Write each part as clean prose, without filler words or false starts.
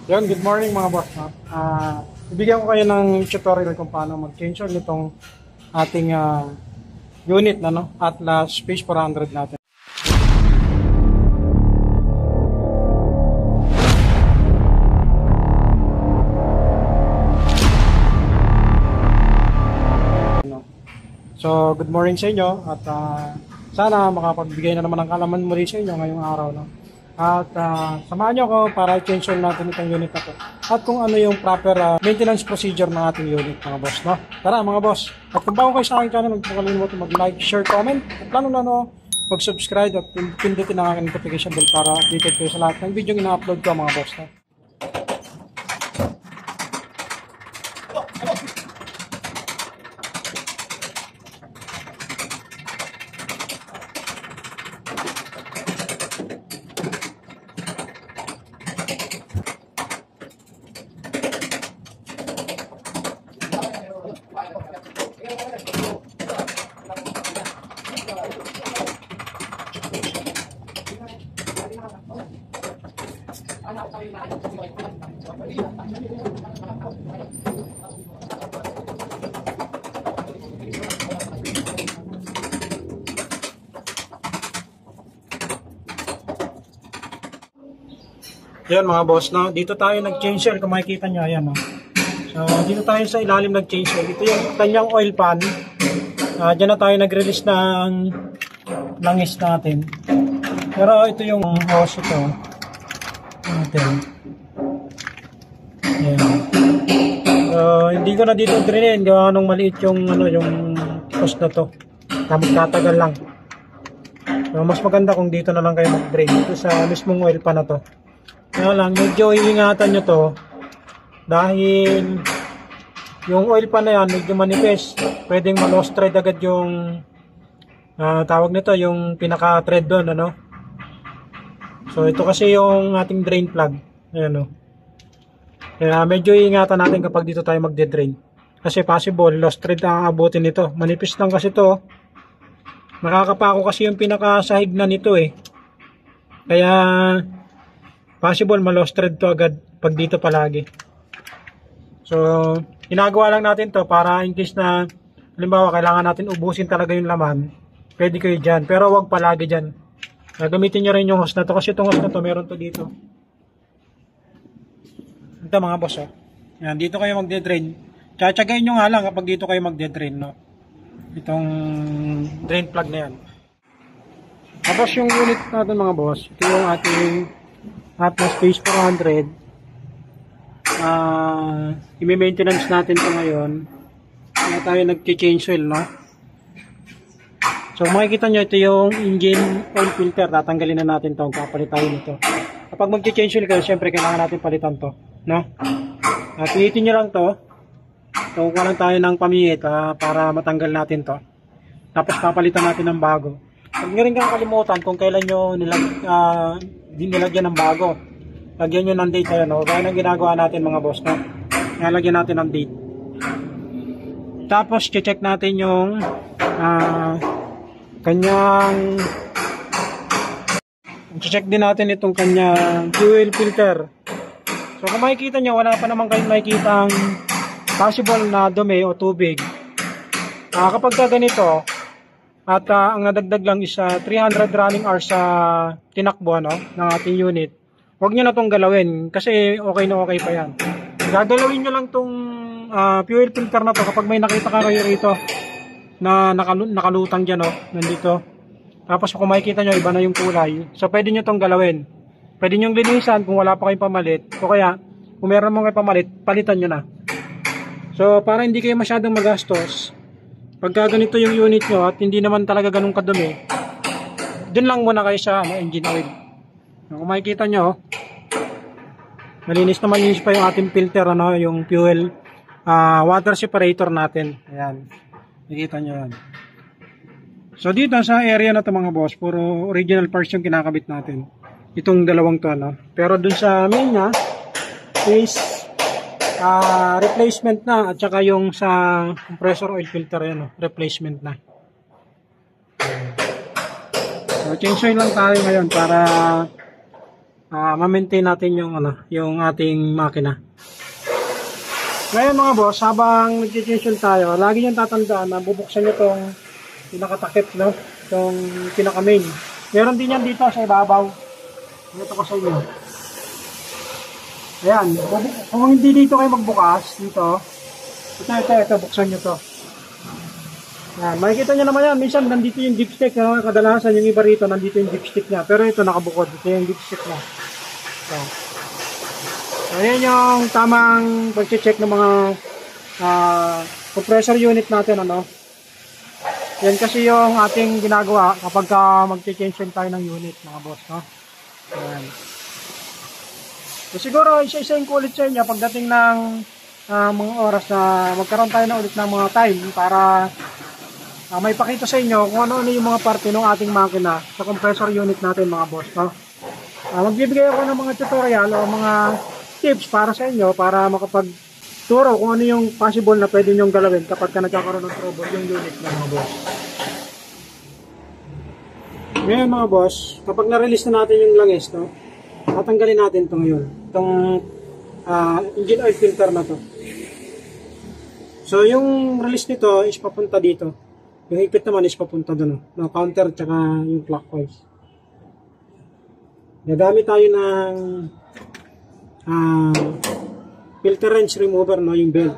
Yan, good morning mga boss. No? Ibigyan ko kayo ng tutorial kung paano mag-change oil nitong ating unit na Atlas Space 400 natin. So, good morning sa inyo at sana makapagbigay na naman ng kalaman muli sa inyo ngayong araw. No? At samahan nyo ako para i-change oil natin itong unit na to. At kung ano yung proper maintenance procedure ng ating unit mga boss. No? Tara mga boss. At kung bago kayo sa aking channel, huwag po kalimutan mag-like, share, comment. At lalo mag-subscribe at pindutin ang aking notification bell para updated kayo sa lahat ng video yung ina-upload ko mga boss. No? Yan mga boss, no? Dito tayo nag-change oil, kung makikita nyo, ayan, no? So, dito tayo sa ilalim nag-change oil. Ito yung kanyang oil pan. Diyan na tayo nag-release ng langis natin. Pero ito yung hose ito natin. Ayan. So, hindi ko na dito drinin. Gawa nung maliit yung, yung hose na to. Magtatagal lang. So, mas maganda kung dito na lang kayo mag-drain. Ito sa mismong oil pan na to. Kaya lang, medyo iingatan nyo to dahil yung oil pan na yan, medyo manipis. Pwedeng ma-lost thread agad yung tawag nito, yung pinaka-thread doon, So, ito kasi yung ating drain plug. Ayan, Kaya medyo iingatan natin kapag dito tayo magde-drain. Kasi possible, lost thread ang abutin nito. Manipis lang kasi to. Nakakapako kasi yung pinaka-sahig na nito Kaya possible ma-lost thread to agad pag dito palagi. So, ginagawa lang natin to para in case na halimbawa kailangan natin ubusin talaga yung laman, pwede kayo dyan. Pero wag palagi dyan. Gamitin nyo rin yung hose na to kasi itong hose na to meron to dito. Ito mga boss Yan, dito kayo magde-drain. Tsatsagayin nyo nga lang kapag dito kayo magde-drain, itong drain plug na yan. Tapos yung unit natin mga boss, ito yung ating Atlas Space 400. I-maintenance natin ito ngayon. Kaya tayo nag-change oil, So makikita nyo, ito yung engine oil filter. Tatanggalin na natin ito. Kapalit tayo nito. Kapag mag-change oil kayo, syempre kailangan natin palitan to, pilitin nyo lang to. Kuha lang tayo ng pamihit para matanggal natin to. Tapos papalitan natin ng bago. Huwag nyo rin kang kalimutan kung kailan nyo nilagyan ng bago. Lagyan nyo ng date ayan, Gaya ng ginagawa natin mga boss, Nalagyan natin ng date. Tapos check natin yung kanyang check din natin itong kanyang fuel filter. So kung makikita nyo, wala pa naman kayong makikitang possible na dumi o tubig. Kapag ganito at ang nadagdag lang is 300 running hours sa tinakbo ng ating unit, huwag nyo na itong galawin kasi okay na okay pa yan. Gagalawin nyo lang itong fuel filter na to kapag may nakita kayo rito na nakalutang dyan nandito. Tapos kung makikita nyo, iba na yung kulay, so pwede nyo itong galawin. Pwede nyo linisan kung wala pa kayong pamalit, o kaya kung meron mo kayong pamalit, palitan nyo na. So para hindi kayo masyadong magastos, pagka ganito yung unit nyo at hindi naman talaga ganun kadumi, dun lang muna kayo sa engine oil. Kung makikita nyo, malinis na malinis pa yung ating filter, yung fuel water separator natin. Ayan, nakikita nyo yan. So dito sa area na to mga boss, puro original parts yung kinakabit natin. Itong dalawang to, Pero dun sa main niya is replacement na, at saka yung sa compressor oil filter yan, replacement na. So change oil lang tayo ngayon para ma-maintain natin yung yung ating makina. Ngayon mga boss, habang nag-tension tayo, lagi niyong tatandaan na bubuksan niyo tong pinakatakip, no? Itong pinaka-main. Meron din yan dito sa ibabaw. Ito ko sa inyo. Ayan, kung hindi dito kayo magbukas, dito, ito, buksan nyo to. Ayan, makikita nyo naman yan, minsan nandito yung dipstick, no? Kadalasan yung iba rito, nandito yung dipstick niya, pero ito nakabukod, ito yung dipstick niya. So, ayan yung tamang pag-check ng mga compressor unit natin, Yan kasi yung ating ginagawa kapag mag-change tayo ng unit, mga boss, no? Ayan. So, siguro, isa-isahin ko ulit sa inyo pagdating ng mga oras na magkaroon tayo na ulit ng mga time para may pakita sa inyo kung ano yung mga parte ng ating makina sa compressor unit natin, mga boss, no? Magbibigay ako ng mga tutorial o mga tips para sa inyo para makapagturo kung ano yung possible na pwede nyong galawin kapag nagkakaroon ng trouble yung unit ng mga boss. Ngayon mga boss, kapag na-release na natin yung langis, no, tatanggalin natin ito ngayon. Itong engine oil filter na to. So yung release nito is papunta dito. Yung higpit naman is papunta doon. No, counter tsaka yung clockwise. Gagamit tayo ng filter wrench remover, no, yung belt.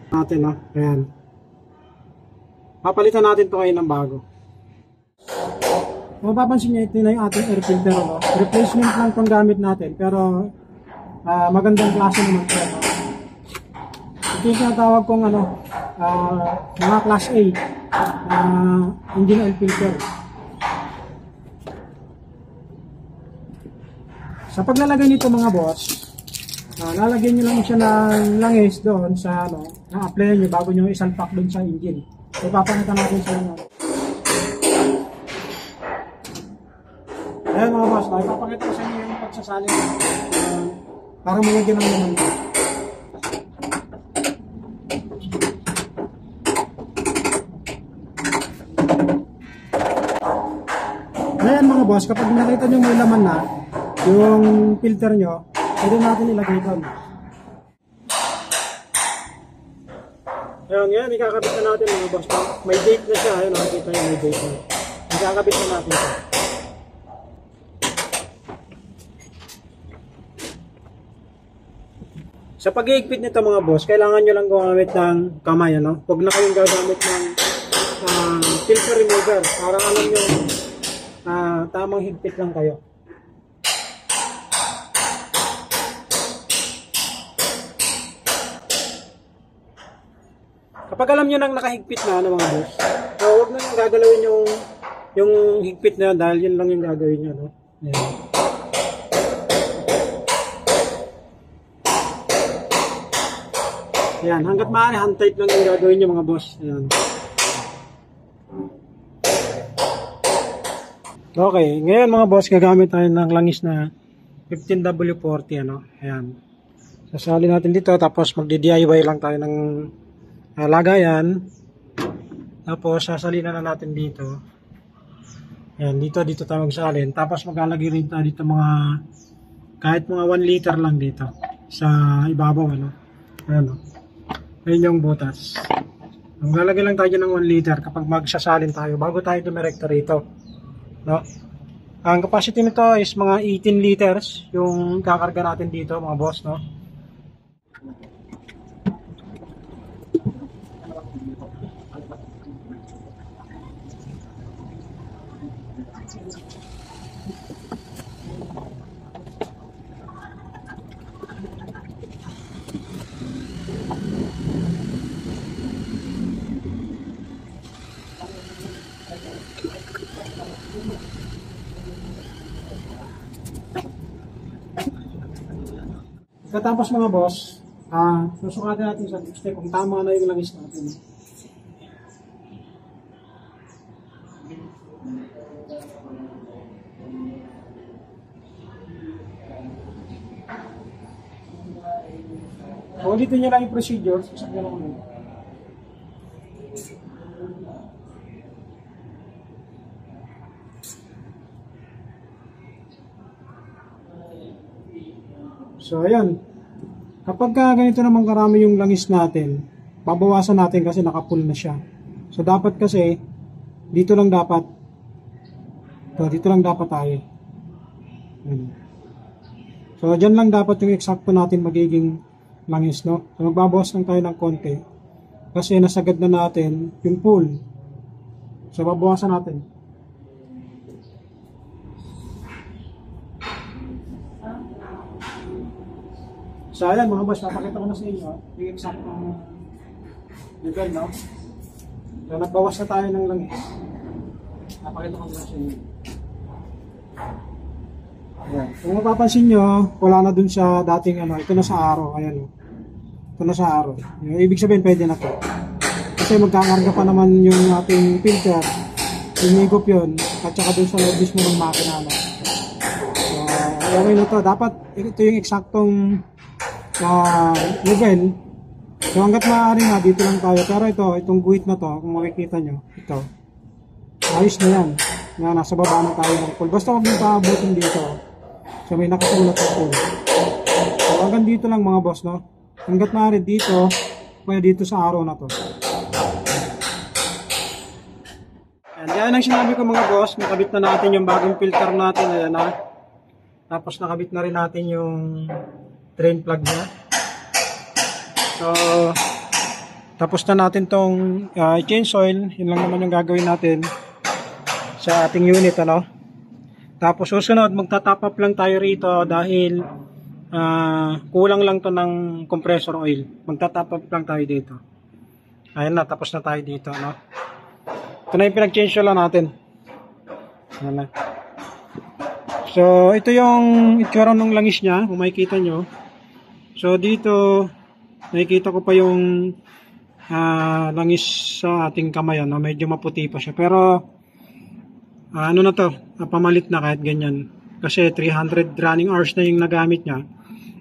Natin, no? Ayan. Papalitan natin ito ngayon ng bago. Kung mapapansin nyo, ito na yung ating air filter, no? Replacement lang itong gamit natin, pero magandang klase naman ito, no? Ito yung tinatawag kong mga class A engine oil filter. Sa paglalagay nito mga boss, lalagyan nyo lang siya ng langis doon sa na-apply nyo bago nyo isalpak doon sa engine. So papakita natin sa inyo. Ayan mga boss, papakita ko sa inyo yung pagsasalin para malagyan ng naman. Ayan mga boss, kapag nakita nyo may laman na yung filter nyo, pwede natin ilagay doon. Ayan, ikakabit na natin mga boss. May date na siya. Ayan, nakikita nyo may date na. Ikakabit na natin ito. Sa pag-iigpit nito mga boss, kailangan nyo lang gumamit ng kamay. Huwag na kayong gagamit ng filter remover. Para alam nyo tamang higpit lang kayo. Kapag alam nyo nang nakahigpit na mga boss, so huwag na nang gagalawin yung higpit na dahil yun lang yung gagawin nyo. Ayan. Ayan, hanggat maaari hand tight lang yung gagawin nyo mga boss. Ayan. Okay, ngayon mga boss, gagamit tayo ng langis na 15W40. Ayan. Sasali natin dito tapos magdi-DIY lang tayo ng lagayan. Tapos sasalina na natin dito. Ayan, dito tayo magsalin. Tapos maglalagay rin tayo dito kahit mga 1 liter lang dito sa ibabaw. Ayan, Ayan yung butas. Maglalagay lang tayo ng 1 liter kapag magsasalin tayo bago tayo dumirekta rito. Ang capacity nito is mga 18 liters yung kakarga natin dito mga boss. Katapos mga boss, susukatin natin sa dipstick kung tama na yung langis natin. So, ulitin nyo lang yung procedure. Sasakyan ako nun. So, ayan. Kapag ganito naman karami yung langis natin, babawasan natin kasi nakapull na siya. So, dapat kasi, dito lang dapat. So, dito lang dapat tayo. So, dyan lang dapat yung eksakto natin magiging langis, no? So, magbabawas lang tayo ng konti. Kasi nasagad na natin yung pull. So, babawasan natin. So, ayan mga boss, papakita ko na sa inyo yung eksaktong level, no? So, nagbawas na tayo ng langis. Papakita ko na sa inyo. Ayan. Kung mapapansin nyo, wala na dun sa dating ano, ito na sa araw, ayan o. Ito na sa araw. Ibig sabihin, pwede na to. Kasi magkakarga pa naman yung ating filter, hinigop yun, at saka dun sa loob mismo ng makina, no? So, okay na to. Dapat, ito yung eksaktong level. So, hanggat maaari nga, dito lang tayo. Pero ito, itong guhit na to, kung makikita nyo, ito, ayos na yan. Nasa baba na tayo ng pool. Basta huwag nyo paabutin dito. So, may nakatulad na pool. So, hanggang dito lang mga boss, no? Hanggat maaari dito, kaya dito sa araw na to. And yan ang sinabi ko mga boss, nakabit na natin yung bagong filter natin. Ayan na. Tapos nakabit na rin natin yung drain plug niya. So, tapos na natin tong change oil. Yun lang naman yung gagawin natin sa ating unit, ano. Tapos susunod, magta-top up lang tayo rito dahil kulang lang to ng compressor oil. Magta-top up lang tayo dito. Ayan na, tapos na tayo dito, ano. Ito na yung pinag-change oil natin. Ayan na. So, ito yung itsura ng langis niya, kung makikita nyo. So, dito, nakikita ko pa yung langis sa ating kamay, no? Medyo maputi pa siya. Pero, ano na to, pamalit na kahit ganyan. Kasi 300 running hours na yung nagamit niya.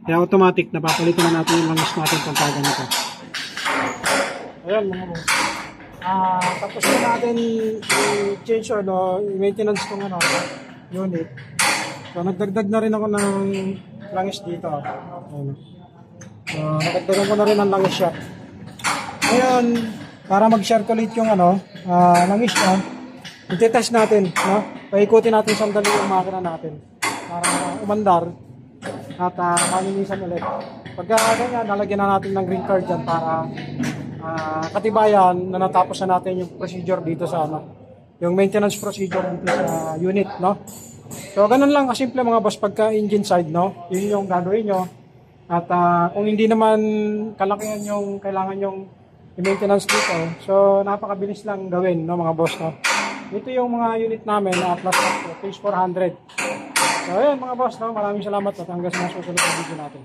Kaya automatic, napapalitan na natin yung langis natin pagka ganito. Ayan, mga boss. Tapos na natin i-change oil, no? I-maintenance kong unit. So, nagdagdag na rin ako ng langis dito. Ayan. So, nagdagdagan ko na rin ang langis siya. Ngayon, para mag-circulate yung langis niya, i-test natin, no? Paikutin natin sandali yung makina natin para umandar at malinisan ulit. Pagka ganyan, nalagyan na natin ng green card dyan para katibayan na natapos na natin yung procedure dito sa yung maintenance procedure dito sa unit, no? So, ganun lang kasimple mga boss pagka engine side, no? Yun yung gagawin nyo. At kung hindi naman kalakihan yung kailangan yung i-maintenance dito, so napakabilis lang gawin, no mga boss, no? Ito yung mga unit namin na Atlas Page 400. So, ayan mga boss, no? Maraming salamat at hanggang sa susunod na video natin.